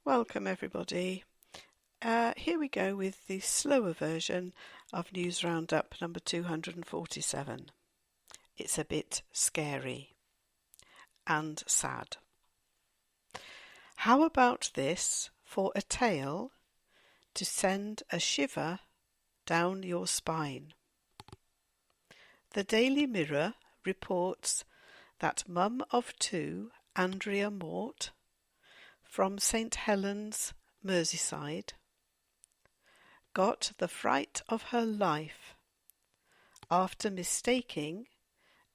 Welcome everybody. Here we go with the slower version of News Roundup number 247. It's a bit scary and sad. How about this for a tale to send a shiver down your spine? The Daily Mirror reports that mum of two, Andrea Mort, from St Helens, Merseyside, got the fright of her life after mistaking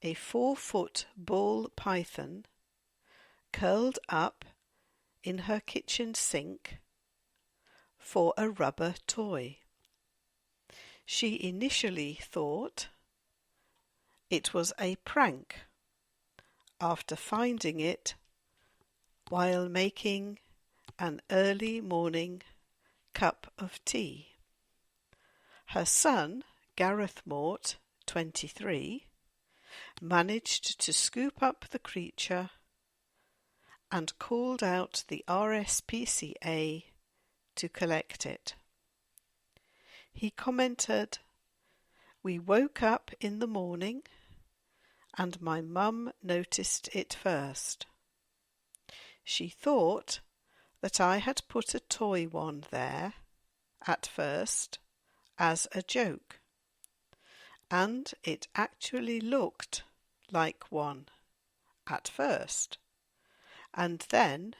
a 4-foot ball python curled up in her kitchen sink for a rubber toy. She initially thought it was a prank after finding it while making an early morning cup of tea. Her son, Gareth Mort, 23, managed to scoop up the creature and called out the RSPCA to collect it. He commented, "We woke up in the morning and my mum noticed it first. She thought that I had put a toy one there at first as a joke, and it actually looked like one at first, and then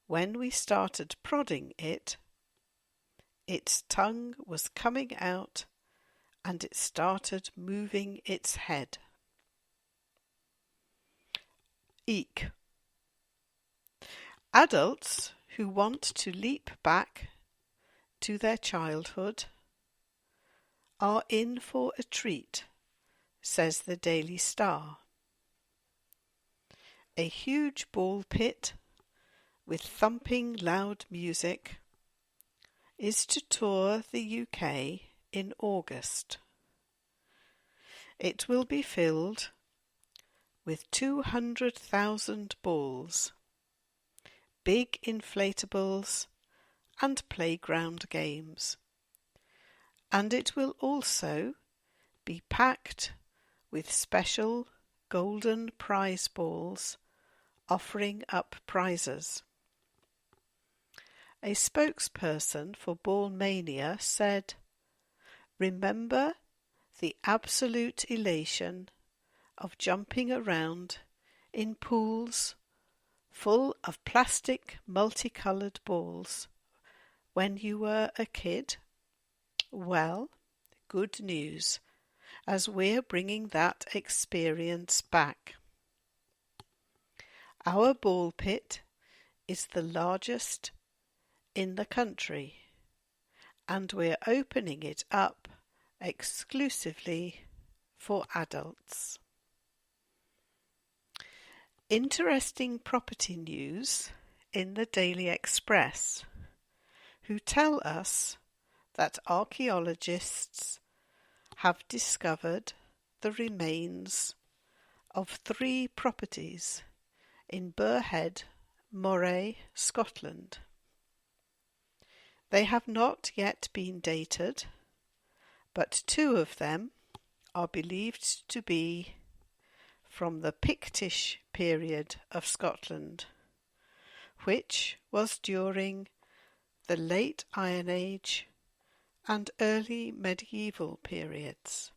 when we started prodding it, its tongue was coming out and it started moving its head." Eek. Adults who want to leap back to their childhood are in for a treat, says the Daily Star. A huge ball pit with thumping loud music is to tour the UK in August. It will be filled with 200,000 balls, big inflatables and playground games, and it will also be packed with special golden prize balls offering up prizes. A spokesperson for Ball Mania said, "Remember the absolute elation of jumping around in pools full of plastic multicoloured balls when you were a kid? Well, good news, as we're bringing that experience back. Our ball pit is the largest in the country, and we're opening it up exclusively for adults." Interesting property news in the Daily Express, who tell us that archaeologists have discovered the remains of 3 properties in Burhead, Moray, Scotland. They have not yet been dated, but 2 of them are believed to be from the Pictish period of Scotland, which was during the late Iron Age and early medieval periods.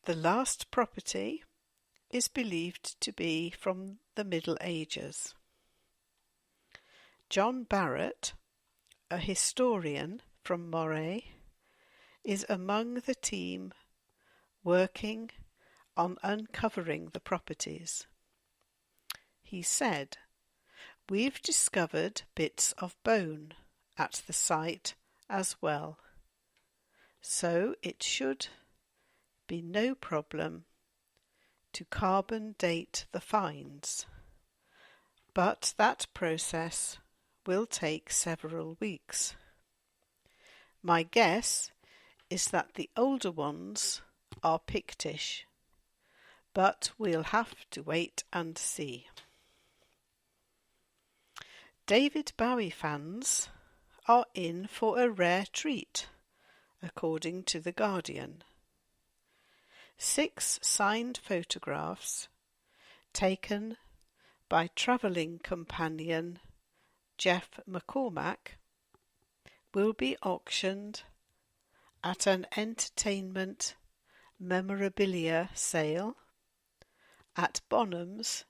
The last property is believed to be from the Middle Ages. John Barrett, a historian from Moray, is among the team working on uncovering the properties. He said, "We've discovered bits of bone at the site as well, so it should be no problem to carbon date the finds, but that process will take several weeks. My guess is that the older ones are Pictish, but we'll have to wait and see." David Bowie fans are in for a rare treat, according to The Guardian. 6 signed photographs taken by travelling companion Jeff McCormack will be auctioned at an entertainment memorabilia sale at Bonhams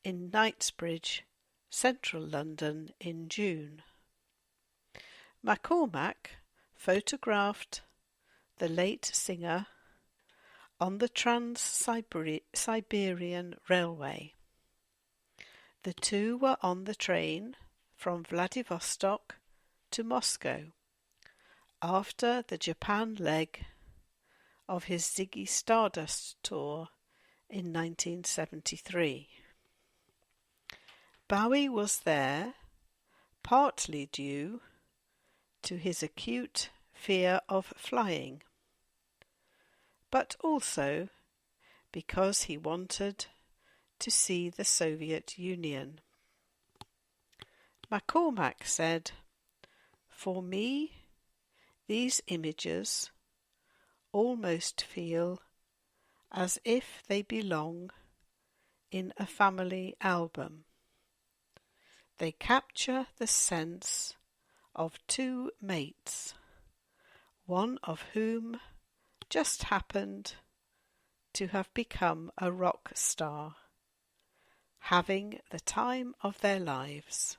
in Knightsbridge, central London in June. McCormack photographed the late singer on the Trans-Siberian Railway. The two were on the train from Vladivostok to Moscow after the Japan leg of his Ziggy Stardust tour in 1973. Bowie was there partly due to his acute fear of flying, but also because he wanted to see the Soviet Union. McCormack said, "For me, these images almost feel as if they belong in a family album. They capture the sense of 2 mates, one of whom just happened to have become a rock star, having the time of their lives."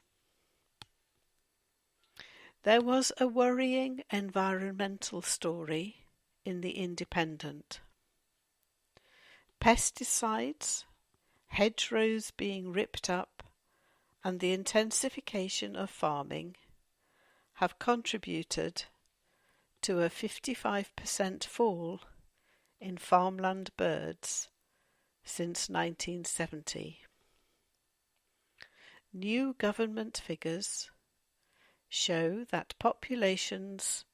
There was a worrying environmental story in The Independent. Pesticides, hedgerows being ripped up, and the intensification of farming have contributed to a 55% fall in farmland birds since 1970. New government figures show that populations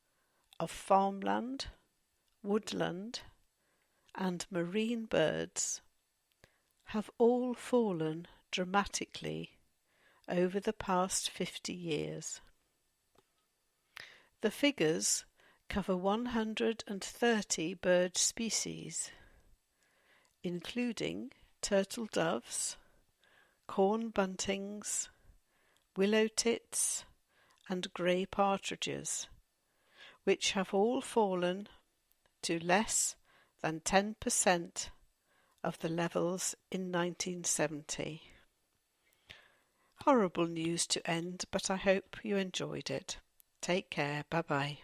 of farmland, woodland, and marine birds have all fallen dramatically over the past 50 years. The figures cover 130 bird species, including turtle doves, corn buntings, willow tits, and grey partridges, which have all fallen to less than 10% of the levels in 1970. Horrible news to end, but I hope you enjoyed it. Take care. Bye-bye.